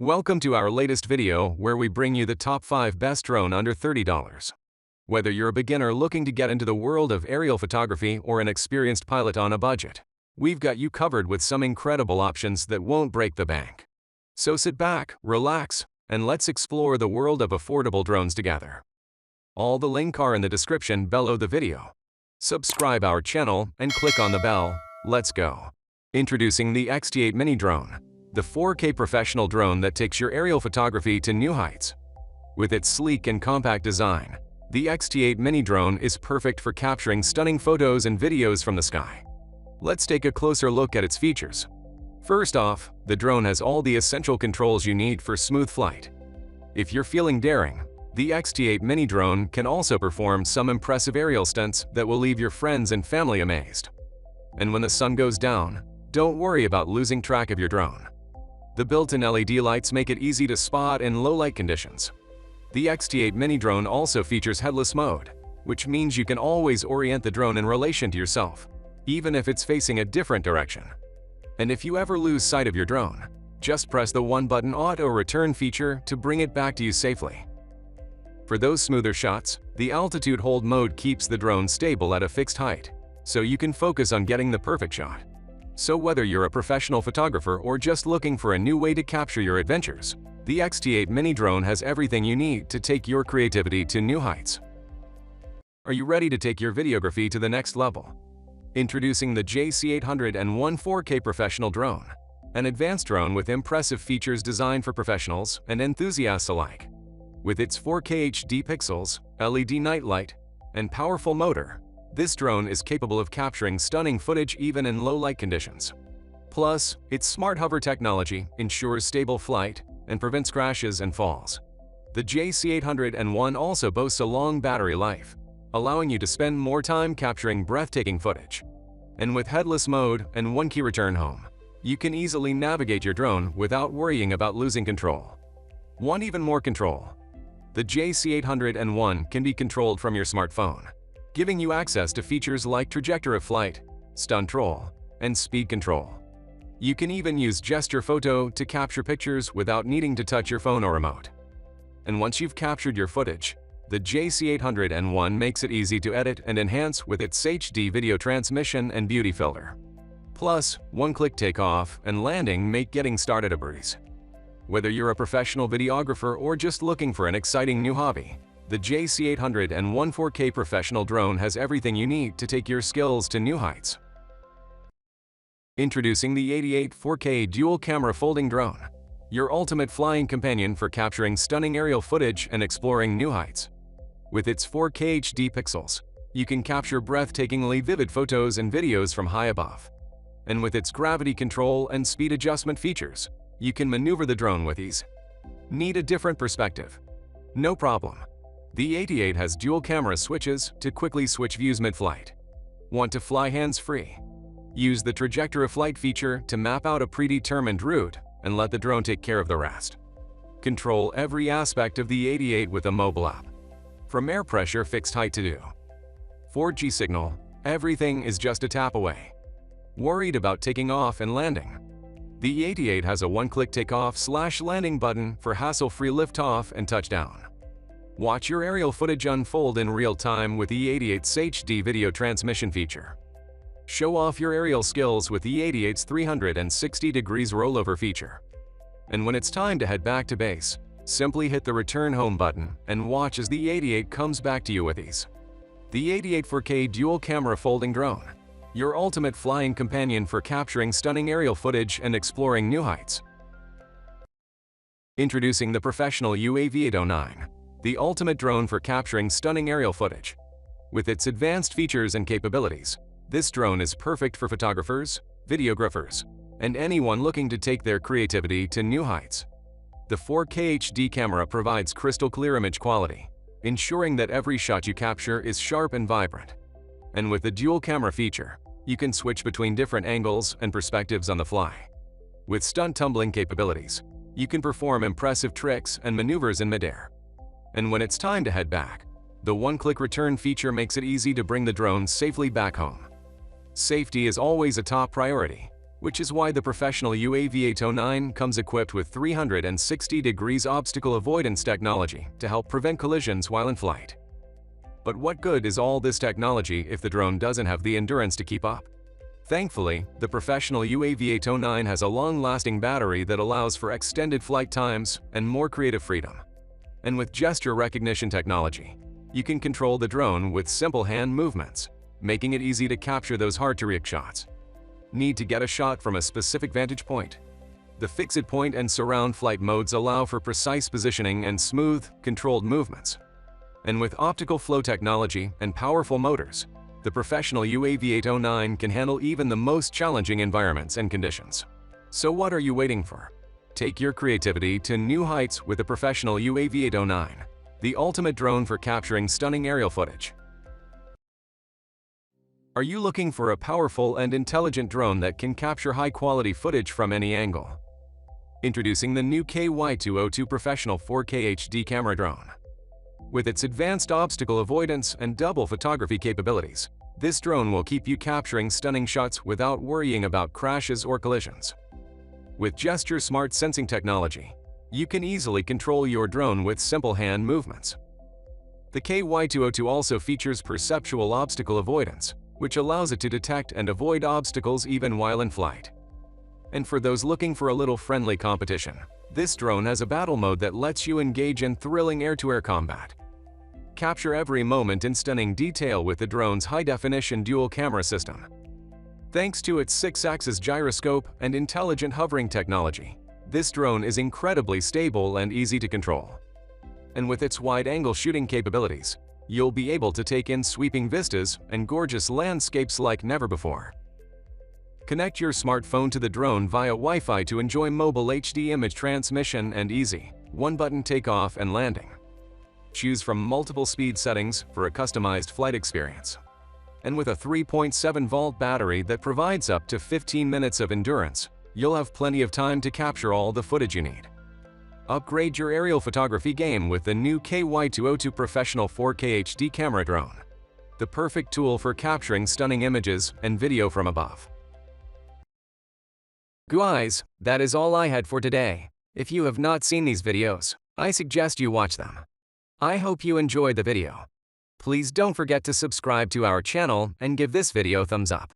Welcome to our latest video where we bring you the top 5 best drone under $30. Whether you're a beginner looking to get into the world of aerial photography or an experienced pilot on a budget, we've got you covered with some incredible options that won't break the bank. So sit back, relax, and let's explore the world of affordable drones together. All the links are in the description below the video. Subscribe our channel and click on the bell. Let's go. Introducing the XT8 Mini Drone, the 4K professional drone that takes your aerial photography to new heights. With its sleek and compact design, the XT8 Mini Drone is perfect for capturing stunning photos and videos from the sky. Let's take a closer look at its features. First off, the drone has all the essential controls you need for smooth flight. If you're feeling daring, the XT8 Mini Drone can also perform some impressive aerial stunts that will leave your friends and family amazed. And when the sun goes down, don't worry about losing track of your drone. The built-in LED lights make it easy to spot in low light conditions. The XT8 Mini Drone also features headless mode, which means you can always orient the drone in relation to yourself, even if it's facing a different direction. And if you ever lose sight of your drone, just press the one-button auto return feature to bring it back to you safely. For those smoother shots, the altitude hold mode keeps the drone stable at a fixed height, so you can focus on getting the perfect shot. So whether you're a professional photographer or just looking for a new way to capture your adventures, the XT8 Mini Drone has everything you need to take your creativity to new heights. Are you ready to take your videography to the next level? Introducing the JC801 4K Professional Drone, an advanced drone with impressive features designed for professionals and enthusiasts alike. With its 4K HD pixels, LED nightlight, and powerful motor, this drone is capable of capturing stunning footage even in low light conditions. Plus, its smart hover technology ensures stable flight and prevents crashes and falls. The JC801 also boasts a long battery life, allowing you to spend more time capturing breathtaking footage. And with headless mode and one-key return home, you can easily navigate your drone without worrying about losing control. Want even more control? The JC801 can be controlled from your smartphone, giving you access to features like trajectory of flight, stunt roll, and speed control. You can even use gesture photo to capture pictures without needing to touch your phone or remote. And once you've captured your footage, the JC801 makes it easy to edit and enhance with its HD video transmission and beauty filter. Plus, one-click takeoff and landing make getting started a breeze. Whether you're a professional videographer or just looking for an exciting new hobby, the JC801 4K Professional Drone has everything you need to take your skills to new heights. Introducing the 88 4K Dual Camera Folding Drone, your ultimate flying companion for capturing stunning aerial footage and exploring new heights. With its 4K HD pixels, you can capture breathtakingly vivid photos and videos from high above. And with its gravity control and speed adjustment features, you can maneuver the drone with ease. Need a different perspective? No problem. The 88 has dual camera switches to quickly switch views mid-flight. Want to fly hands-free? Use the trajectory of flight feature to map out a predetermined route and let the drone take care of the rest. Control every aspect of the 88 with a mobile app. From air pressure fixed height to do 4G signal, everything is just a tap away. Worried about taking off and landing? The 88 has a one-click takeoff/landing button for hassle-free liftoff and touchdown. Watch your aerial footage unfold in real time with the 88's HD video transmission feature. Show off your aerial skills with the 88's 360 degrees rollover feature. And when it's time to head back to base, simply hit the return home button and watch as the 88 comes back to you with ease. The 88 4K Dual Camera Folding Drone, your ultimate flying companion for capturing stunning aerial footage and exploring new heights. Introducing the Professional UAV 809, the ultimate drone for capturing stunning aerial footage. With its advanced features and capabilities, this drone is perfect for photographers, videographers, and anyone looking to take their creativity to new heights. The 4K HD camera provides crystal clear image quality, ensuring that every shot you capture is sharp and vibrant. And with the dual camera feature, you can switch between different angles and perspectives on the fly. With stunt tumbling capabilities, you can perform impressive tricks and maneuvers in midair. And when it's time to head back, the one-click return feature makes it easy to bring the drone safely back home. Safety is always a top priority, which is why the professional UAV 809 comes equipped with 360 degrees obstacle avoidance technology to help prevent collisions while in flight. But what good is all this technology if the drone doesn't have the endurance to keep up? Thankfully, the professional UAV 809 has a long-lasting battery that allows for extended flight times and more creative freedom. And with gesture recognition technology, you can control the drone with simple hand movements, making it easy to capture those hard-to-reach shots. Need to get a shot from a specific vantage point? The fixed point and surround flight modes allow for precise positioning and smooth, controlled movements. And with optical flow technology and powerful motors, the professional UAV 809 can handle even the most challenging environments and conditions. So what are you waiting for? Take your creativity to new heights with the professional UAV 809, the ultimate drone for capturing stunning aerial footage. Are you looking for a powerful and intelligent drone that can capture high-quality footage from any angle? Introducing the new KY202 Professional 4K HD Camera Drone. With its advanced obstacle avoidance and double photography capabilities, this drone will keep you capturing stunning shots without worrying about crashes or collisions. With gesture smart sensing technology, you can easily control your drone with simple hand movements. The KY202 also features perceptual obstacle avoidance, which allows it to detect and avoid obstacles even while in flight. And for those looking for a little friendly competition, this drone has a battle mode that lets you engage in thrilling air-to-air combat. Capture every moment in stunning detail with the drone's high-definition dual-camera system. Thanks to its 6-axis gyroscope and intelligent hovering technology, this drone is incredibly stable and easy to control. And with its wide-angle shooting capabilities, you'll be able to take in sweeping vistas and gorgeous landscapes like never before. Connect your smartphone to the drone via Wi-Fi to enjoy mobile HD image transmission and easy, one-button takeoff and landing. Choose from multiple speed settings for a customized flight experience. And with a 3.7-volt battery that provides up to 15 minutes of endurance, you'll have plenty of time to capture all the footage you need. Upgrade your aerial photography game with the new KY202 Professional 4K HD Camera Drone, the perfect tool for capturing stunning images and video from above. Guys, that is all I had for today. If you have not seen these videos, I suggest you watch them. I hope you enjoyed the video. Please don't forget to subscribe to our channel and give this video a thumbs up.